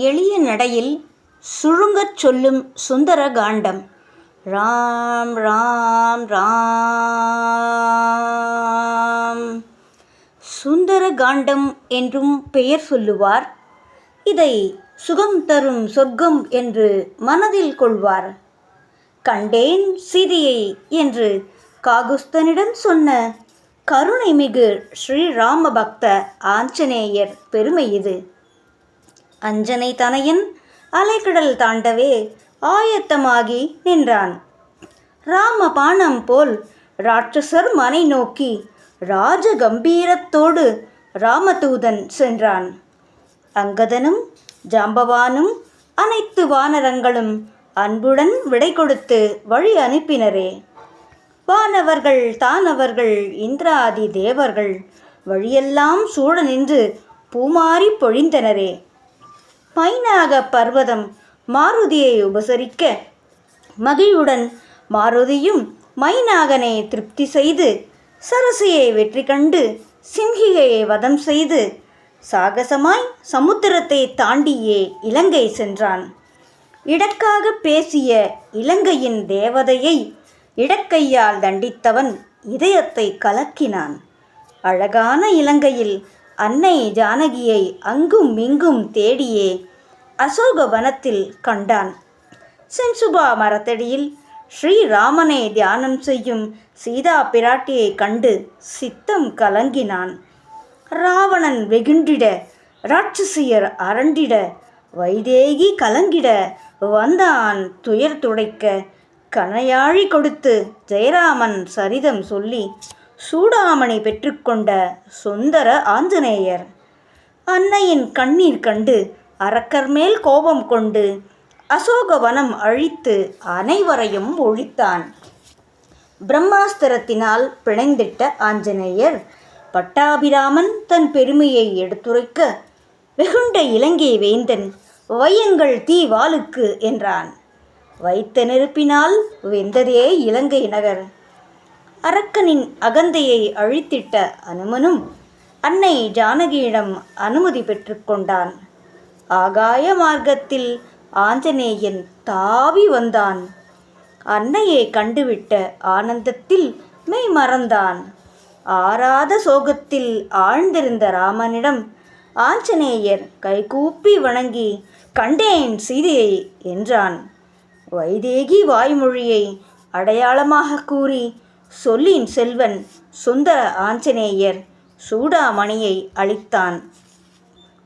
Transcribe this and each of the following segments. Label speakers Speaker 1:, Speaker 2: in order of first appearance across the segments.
Speaker 1: எளிய நடையில் சுருங்கச் சொல்லும் சுந்தர காண்டம். ராம் ராம் ராம். சுந்தர காண்டம் என்றும் பெயர் சொல்லுவார். இதை சுகம் தரும் சொர்க்கம் என்று மனதில் கொள்வார். கண்டேன் சீதையை என்று காகுஸ்தனிடம் சொன்ன கருணைமிகு ஸ்ரீராம பக்த ஆஞ்சநேயர் பெருமை இது. அஞ்சனை தனையன் அலைக்கடல் தாண்டவே ஆயத்தமாகி நின்றான். ராமபாணம் போல் ராட்சசர் மனை நோக்கி ராஜ கம்பீரத்தோடு ராமதூதன் சென்றான். அங்கதனும் ஜாம்பவானும் அனைத்து வானரங்களும் அன்புடன் விடை கொடுத்து வழி அனுப்பினரே. வானவர்கள் தானவர்கள் இந்திராதி தேவர்கள் வழியெல்லாம் சூழ நின்று பூமாரி பொழிந்தனரே. மைனாக பர்வதம் மாருதியை உபசரிக்க மகிழ்வுடன் மாருதியும் மைனாகனை திருப்தி செய்து சரசியை வெற்றி கண்டு சிம்ஹிகையை வதம் செய்து சாகசமாய் சமுத்திரத்தை தாண்டியே இலங்கை சென்றான். இடக்காக பேசிய இலங்கையின் தேவதையை இடக்கையால் தண்டித்தவன் இதயத்தை கலக்கினான். அழகான இலங்கையில் அன்னை ஜானகியை அங்கும் இங்கும் தேடியே அசோக வனத்தில் கண்டான். சென்சுபா மரத்தடியில் ஸ்ரீராமனை தியானம் செய்யும் சீதா பிராட்டியை கண்டு சித்தம் கலங்கினான். ராவணன் வெகுண்டிட ராட்சசியர் அரண்டிட வைதேகி கலங்கிட வந்தான் துயர் துடைக்க கணையாழி கொடுத்து ஜெயராமன் சரிதம் சொல்லி சூடாமணி பெற்றுக்கொண்ட சுந்தர ஆஞ்சநேயர். அன்னையின் கண்ணீர் கண்டு அரக்கர் மேல் கோபம் கொண்டு அசோகவனம் அழித்து அனைவரையும் ஒழித்தான். பிரம்மாஸ்திரத்தினால் பிணைந்திட்ட ஆஞ்சநேயர் பட்டாபிராமன் தன் பெருமையை எடுத்துரைக்க வெகுண்ட இலங்கை வேந்தன் வையங்கள் தீ வாளுக்கு என்றான். வைத்த நெருப்பினால் வெந்ததே இலங்கை நகர். அரக்கனின் அகந்தையை அழித்திட்ட அனுமனும் அன்னை ஜானகியிடம் அனுமதி பெற்றுக்கொண்டான். ஆகாய மார்க்கத்தில் ஆஞ்சநேயன் தாவி வந்தான். அன்னையை கண்டுவிட்ட ஆனந்தத்தில் மெய் மறந்தான். ஆறாத சோகத்தில் ஆழ்ந்திருந்த ராமனிடம் ஆஞ்சநேயர் கைகூப்பி வணங்கி கண்டேன் சீதையை என்றான். வைதேகி வாய்மொழியை அடையாளமாக கூறி சொல்லின் செல்வன் சுந்தர ஆஞ்சநேயர் சூடாமணியை அளித்தான்.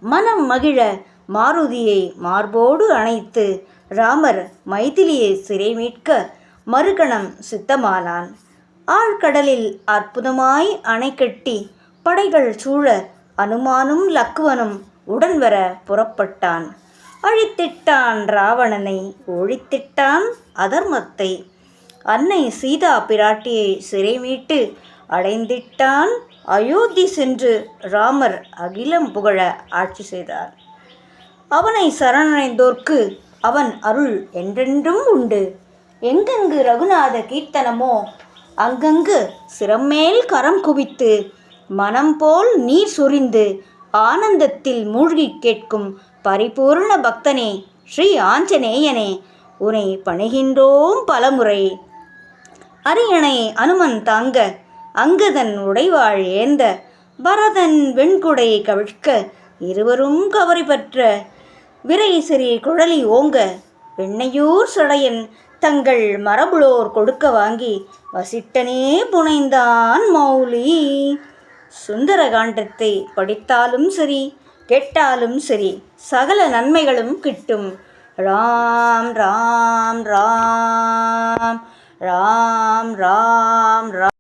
Speaker 1: மனம் மகிழ மாருதியை மார்போடு அணைத்து ராமர் மைதிலியை சிறை மீட்க மறுகணம் சித்தமானான். ஆழ்கடலில் அற்புதமாய் அணை கட்டி படைகள் சூழ அனுமானும் லக்குவனும் உடன்வர புறப்பட்டான். அழித்திட்டான் ராவணனை, ஒழித்திட்டான் அதர்மத்தை. அன்னை சீதா பிராட்டியை சிறை மீட்டு அடைந்திட்டான். அயோத்தி சென்று ராமர் அகிலம் புகழ ஆட்சி செய்தார். அவனை சரணடைந்தோர்க்கு அவன் அருள் என்றென்றும் உண்டு. எங்கெங்கு ரகுநாத கீர்த்தனமோ அங்கங்கு சிரமேல் கரம் குவித்து மனம் போல் நீர் சொரிந்து ஆனந்தத்தில் மூழ்கி கேட்கும் பரிபூர்ண பக்தனே ஸ்ரீ ஆஞ்சநேயனே, உனை பணிகின்றோம் பலமுறை. அரியணை அனுமன் தாங்க அங்கதன் உடைவாள் ஏந்த பரதன் வெண்குடை கவிழ்க்க இருவரும் கவரி பற்ற விரை சிறி குழலி ஓங்க வெண்ணையூர் சடையன் தங்கள் மரபுளோர் கொடுக்க வாங்கி வசிட்டனே புனைந்தான் மௌலி. சுந்தர காண்டத்தை படித்தாலும் சரி கேட்டாலும் சரி சகல நன்மைகளும் கிட்டும். ராம் ராம் ராம் ராம் ராம் ராம்.